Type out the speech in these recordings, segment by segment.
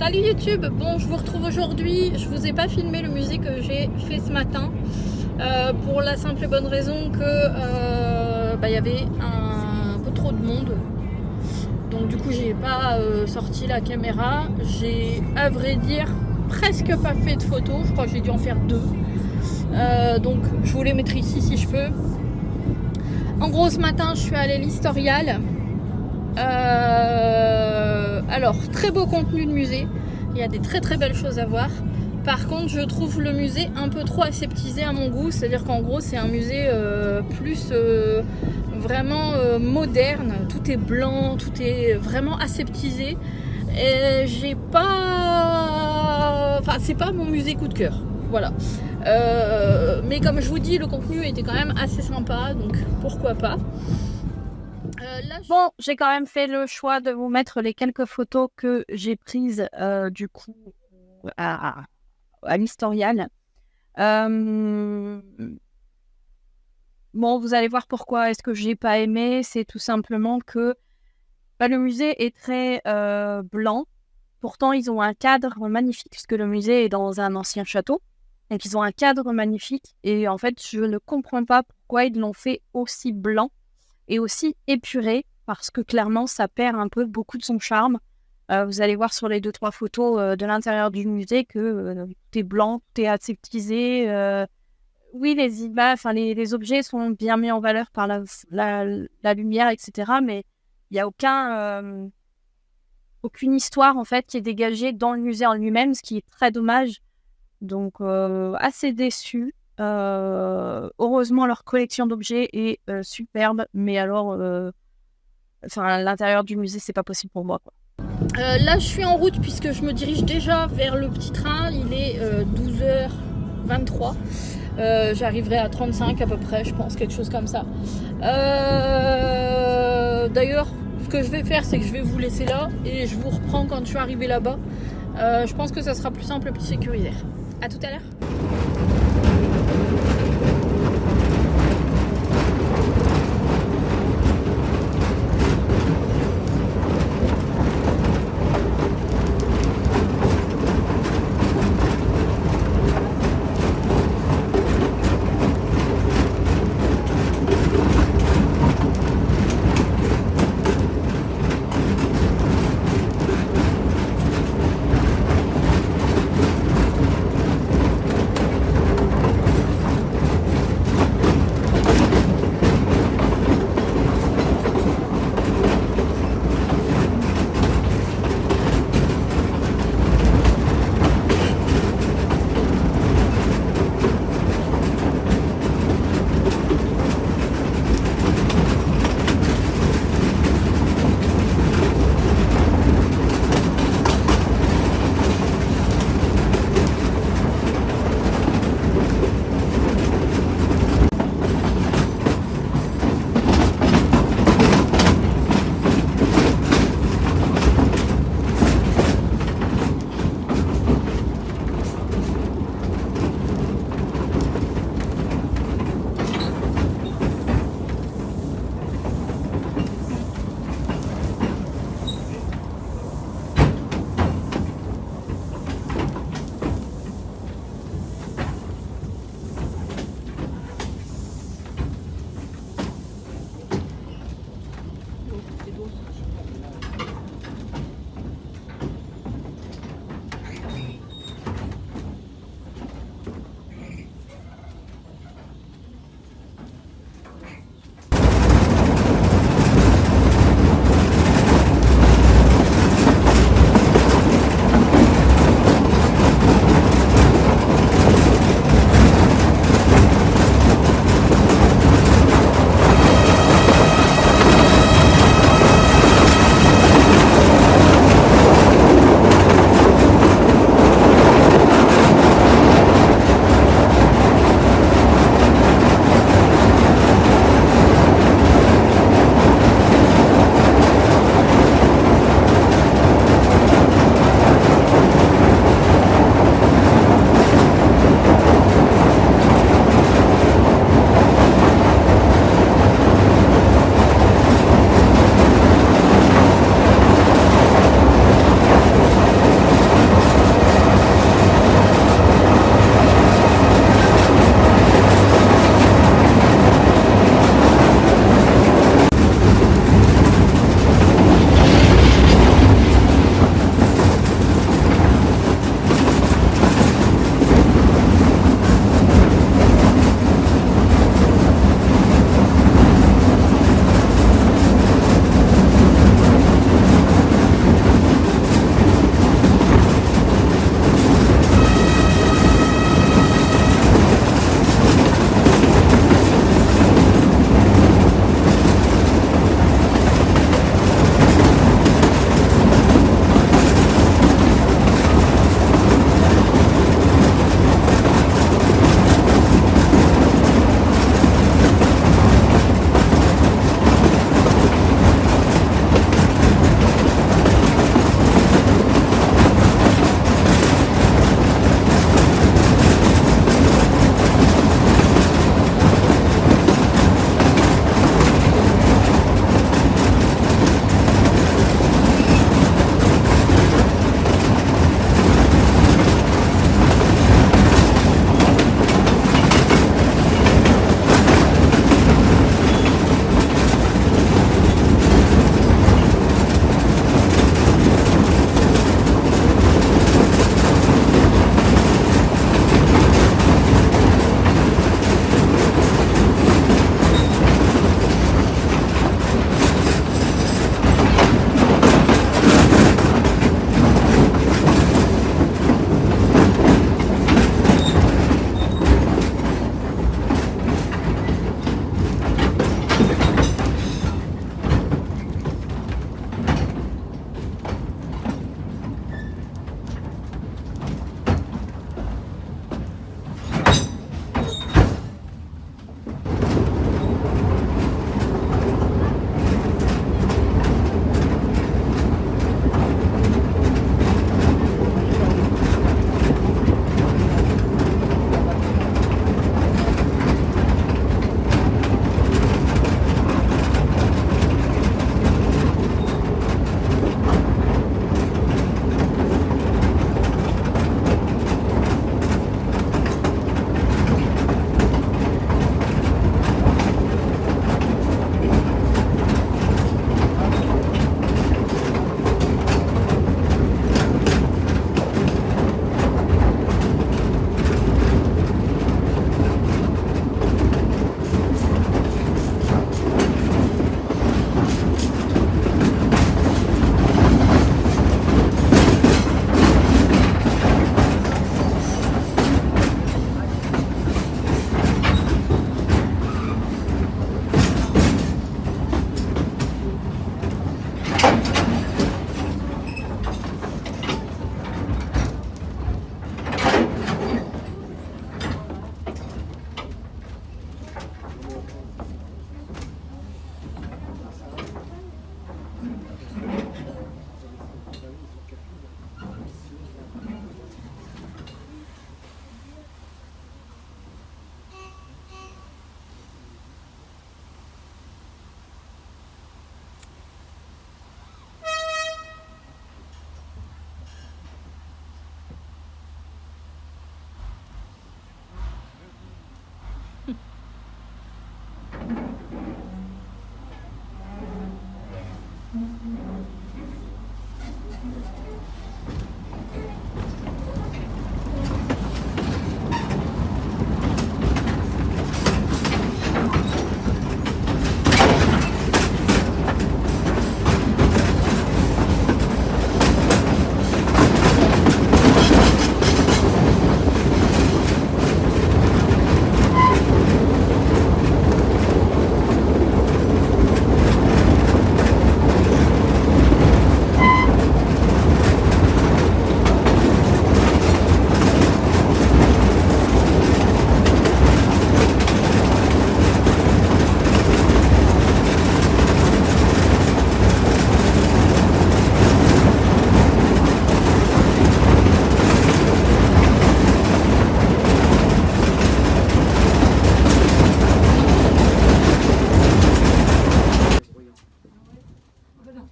Salut YouTube, bon je vous retrouve aujourd'hui, je vous ai pas filmé le musée que j'ai fait ce matin pour la simple et bonne raison que y avait un peu trop de monde, donc du coup j'ai pas sorti la caméra, j'ai à vrai dire presque pas fait de photos, je crois que j'ai dû en faire 2, donc je vous les mettrai ici si je peux. En gros ce matin je suis allée à l'Historial. Alors très beau contenu de musée, il y a des très très belles choses à voir. Par contre je trouve le musée un peu trop aseptisé à mon goût, c'est à dire qu'en gros c'est un musée plus vraiment moderne, tout est blanc, tout est vraiment aseptisé et j'ai pas, enfin c'est pas mon musée coup de cœur, voilà. Mais comme je vous dis, le contenu était quand même assez sympa, donc pourquoi pas. Bon, j'ai quand même fait le choix de vous mettre les quelques photos que j'ai prises du coup à l'Historial. Bon, vous allez voir pourquoi est-ce que j'ai pas aimé. C'est tout simplement que le musée est très blanc. Pourtant, ils ont un cadre magnifique puisque le musée est dans un ancien château. Donc, ils ont un cadre magnifique. Et en fait, je ne comprends pas pourquoi ils l'ont fait aussi blanc et aussi épuré, parce que clairement ça perd un peu beaucoup de son charme. Vous allez voir sur les 2-3 photos de l'intérieur du musée que tout est blanc, tout est aseptisé. Oui, les images, enfin les objets sont bien mis en valeur par la lumière, etc. Mais il n'y a aucune histoire en fait qui est dégagée dans le musée en lui-même, ce qui est très dommage. Donc assez déçue. Heureusement leur collection d'objets est superbe, mais alors l'intérieur du musée c'est pas possible pour moi, quoi. Là je suis en route puisque je me dirige déjà vers le petit train, il est 12h23, j'arriverai à 35 à peu près, je pense, quelque chose comme ça. D'ailleurs ce que je vais faire c'est que je vais vous laisser là et je vous reprends quand je suis arrivée là-bas. Je pense que ça sera plus simple et plus sécuritaire. À tout à l'heure.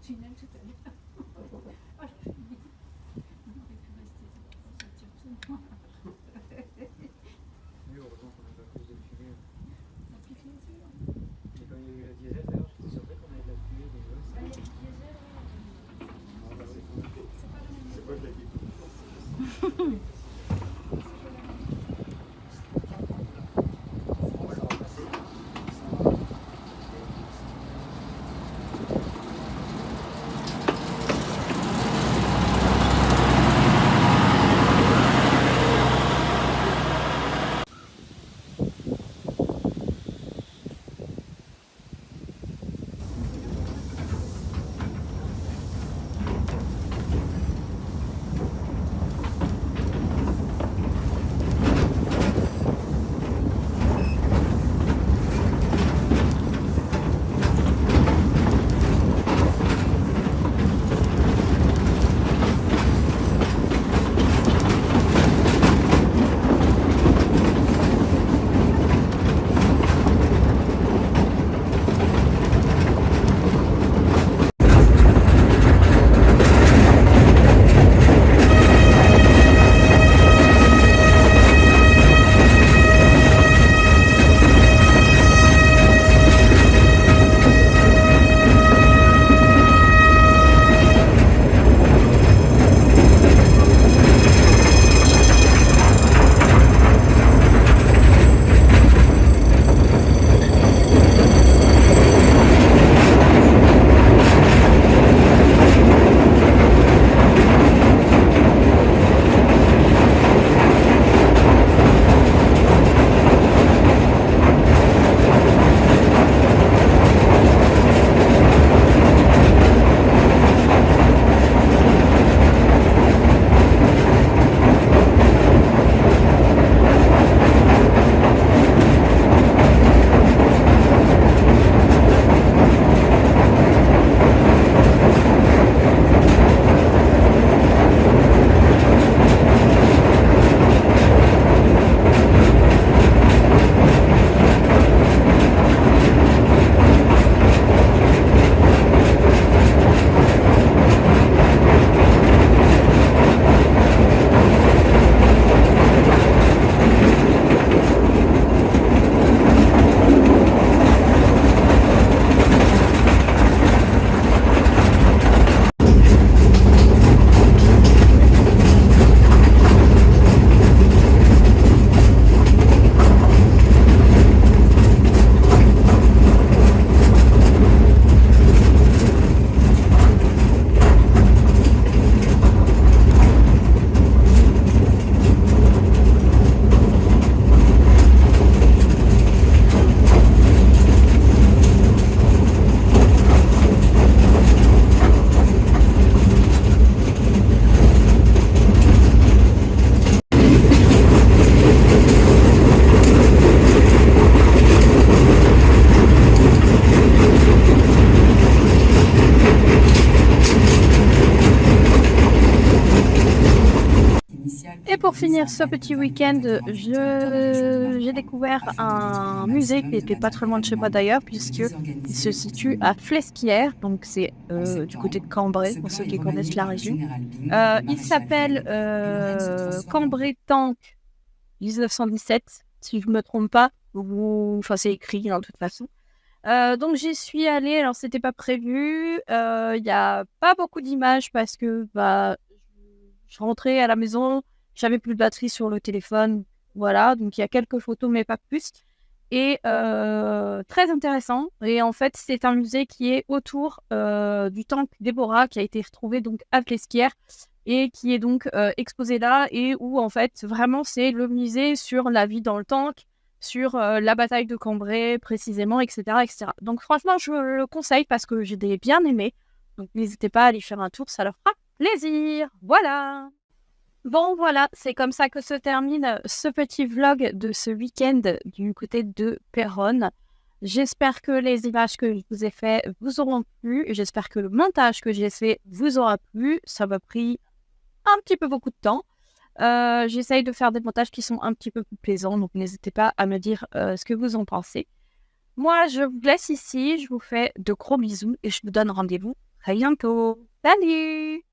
tunnel tout à l'heure. Oh, j'ai fait vite. On aurait pu rester, ça tire tout. Oui, heureusement qu'on n'a pas plus de fumée. Ça pique les yeux. Et quand il y a eu la diesel, d'ailleurs, j'étais surpris qu'on avait de la fumée des gosses. Bah, il y a du diesel, oui. C'est pas la même C'est quoi de la qui Et pour finir ce petit week-end, j'ai découvert un musée qui n'était pas très loin de chez moi d'ailleurs, puisqu'il se situe à Flesquières, donc c'est du côté de Cambrai, pour ceux qui connaissent la région. Il s'appelle Cambrai Tank 1917, si je ne me trompe pas, enfin c'est écrit de toute façon. Donc j'y suis allée, alors c'était pas prévu, il n'y a pas beaucoup d'images parce que je rentrais à la maison, j'avais plus de batterie sur le téléphone, voilà, donc il y a quelques photos mais pas plus. Et très intéressant, et en fait c'est un musée qui est autour du tank Déborah qui a été retrouvé donc à Flesquières et qui est donc exposé là, et où en fait vraiment c'est le musée sur la vie dans le tank, sur la bataille de Cambrai précisément, etc., etc. Donc franchement, je le conseille parce que j'ai bien aimé. Donc n'hésitez pas à aller faire un tour, ça leur fera plaisir. Voilà. Bon, voilà, c'est comme ça que se termine ce petit vlog de ce week-end du côté de Péronne. J'espère que les images que je vous ai fait vous auront plu. J'espère que le montage que j'ai fait vous aura plu. Ça m'a pris un petit peu beaucoup de temps. J'essaye de faire des montages qui sont un petit peu plus plaisants, donc n'hésitez pas à me dire ce que vous en pensez. Moi, je vous laisse ici. Je vous fais de gros bisous et je vous donne rendez-vous très bientôt. Salut!